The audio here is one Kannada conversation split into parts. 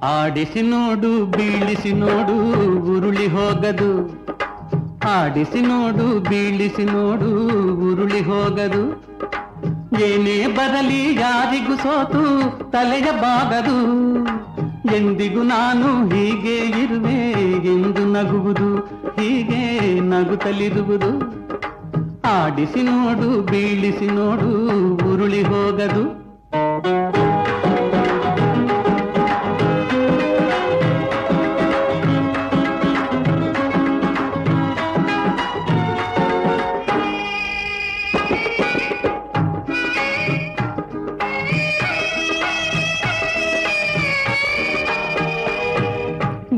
ಆಡಿಸಿ ನೋಡು ಬೀಳಿಸಿ ನೋಡು ಉರುಳಿ ಹೋಗದು. ಆಡಿಸಿ ನೋಡು ಬೀಳಿಸಿ ನೋಡು ಉರುಳಿ ಹೋಗದು. ಏನೇ ಬರಲಿ ಯಾರಿಗೂ ಸೋತು ತಲೆಯ ಬಾಗದು. ಎಂದಿಗೂ ನಾನು ಹೀಗೆ ಇರುವೆ ಎಂದು ನಗುವುದು, ಹೀಗೆ ನಗುತ್ತಲಿರುವುದು. ಆಡಿಸಿ ನೋಡು ಬೀಳಿಸಿ ನೋಡು ಉರುಳಿ ಹೋಗದು.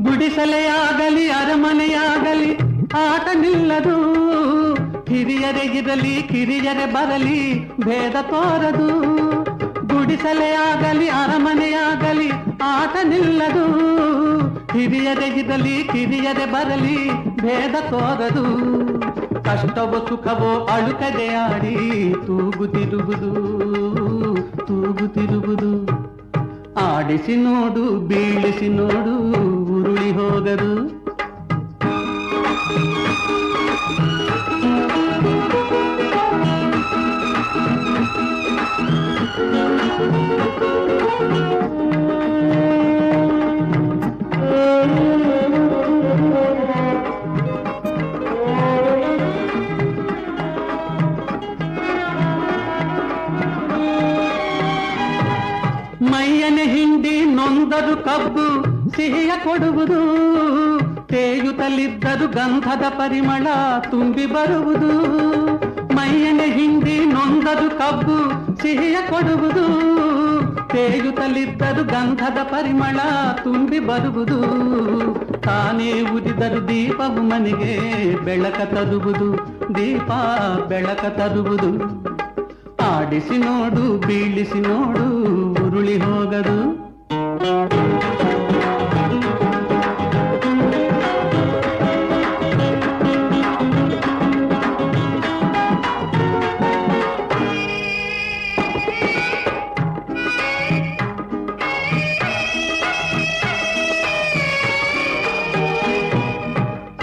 ಗುಡಿಸಲೆಯಾಗಲಿ ಅರಮನೆಯಾಗಲಿ ಆಟ ನಿಲ್ಲದು. ಹಿರಿಯರೇ ಇರಲಿ ಕಿರಿಯರೇ ಬರಲಿ ಭೇದ ತೋರದು. ಗುಡಿಸಲೆಯಾಗಲಿ ಅರಮನೆಯಾಗಲಿ ಆಟ ನಿಲ್ಲದು. ಹಿರಿಯರೇ ಇರಲಿ ಕಿರಿಯರೇ ಬರಲಿ ಭೇದ ತೋರದು. ಕಷ್ಟವೋ ಸುಖವೋ ಅಳುಕದೆ ಆಡಿ ತೂಗುತ್ತಿರುವುದು, ತೂಗುತ್ತಿರುವುದು. ಆಡಿಸಿ ನೋಡು ಬೀಳಿಸಿ ನೋಡು ಉರುಳಿ ಹೋಗದು. ಮೈಯನೆ ಹಿಂಡಿ ನೊಂದರು ಕಬ್ಬು ಸಿಹಿಯ ಕೊಡುವುದು. ತೇಯುತ್ತಲಿದ್ದರು ಗಂಧದ ಪರಿಮಳ ತುಂಬಿ ಬರುವುದು. ಮೈಯನೆ ಹಿಂಡಿ ನೊಂದರು ಕಬ್ಬು ಸಿಹಿಯ ಕೊಡುವುದು. ತೇಯುತ್ತಲಿದ್ದರು ಗಂಧದ ಪರಿಮಳ ತುಂಬಿ ಬರುವುದು. ತಾನೇ ಉರಿದರು ದೀಪವು ಮನೆಗೆ ಬೆಳಕ ತರುವುದು, ದೀಪ ಬೆಳಕ ತರುವುದು. ಆಡಿಸಿ ನೋಡು ಬೀಳಿಸಿ ನೋಡು ಉರುಳಿ ಹೋಗದು.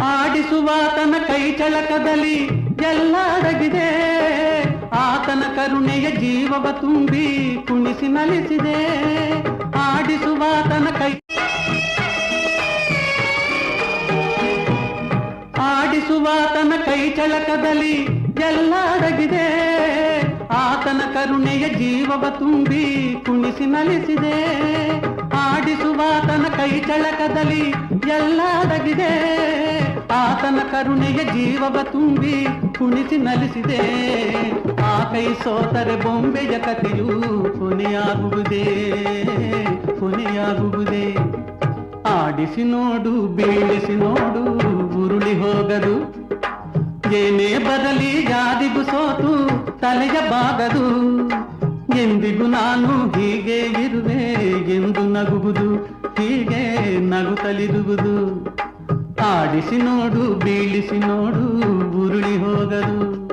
ಆಡಿಸುವಾತನ ಕೈ ಚಳಕದಲ್ಲಿ ಎಲ್ಲ ಅಡಗಿದೆ. ಆತನ ಕರುಣೆಯ ಜೀವವ ತುಂಬಿ ಕುಣಿಸಿ ನಲಿಸಿದೆ. ಆಡಿಸುವಾತನ ಕೈ ಆಡಿಸುವಾತನ ಕೈ ಚಳಕದಲ್ಲಿ ಎಲ್ಲ ಅಡಗಿದೆ. ಆತನ ಕರುಣೆಯ ಜೀವವ ತುಂಬಿ ಕುಣಿಸಿ ನಲಿಸಿದೆ. ಆಡಿಸುವಾತನ ಕೈ ಚಳಕದಲ್ಲಿ ಎಲ್ಲ ಅಡಗಿದೆ. ಆತನ ಕರುಣೆಯ ಜೀವವ ತುಂಬಿ ಕುಣಿಸಿ ನಲಿಸಿದೆ. ಆ ಕೈ ಸೋತರೆ ಬೊಂಬೆಯ ಕಥೆಯು ಕೊನೆಯಾಗುವುದೇ, ಕೊನೆಯಾಗುವುದೇ. ಆಡಿಸಿ ನೋಡು ಬೀಳಿಸಿ ನೋಡು ಉರುಳಿ ಹೋಗದು. ಏನೇ ಬರಲಿ ಯಾರಿಗೂ ಸೋತು ತಲೆಯ ಬಾಗದು. ಎಂದಿಗೂ ನಾನು ಹೀಗೆ ಇರುವೆ ಎಂದು ನಗುವುದು, ಹೀಗೆ ನಗುತ್ತಲಿರುವುದು. ಆಡಿಸಿ ನೋಡು ಬೀಳಿಸಿ ನೋಡು ಉರುಳಿ ಹೋಗದು.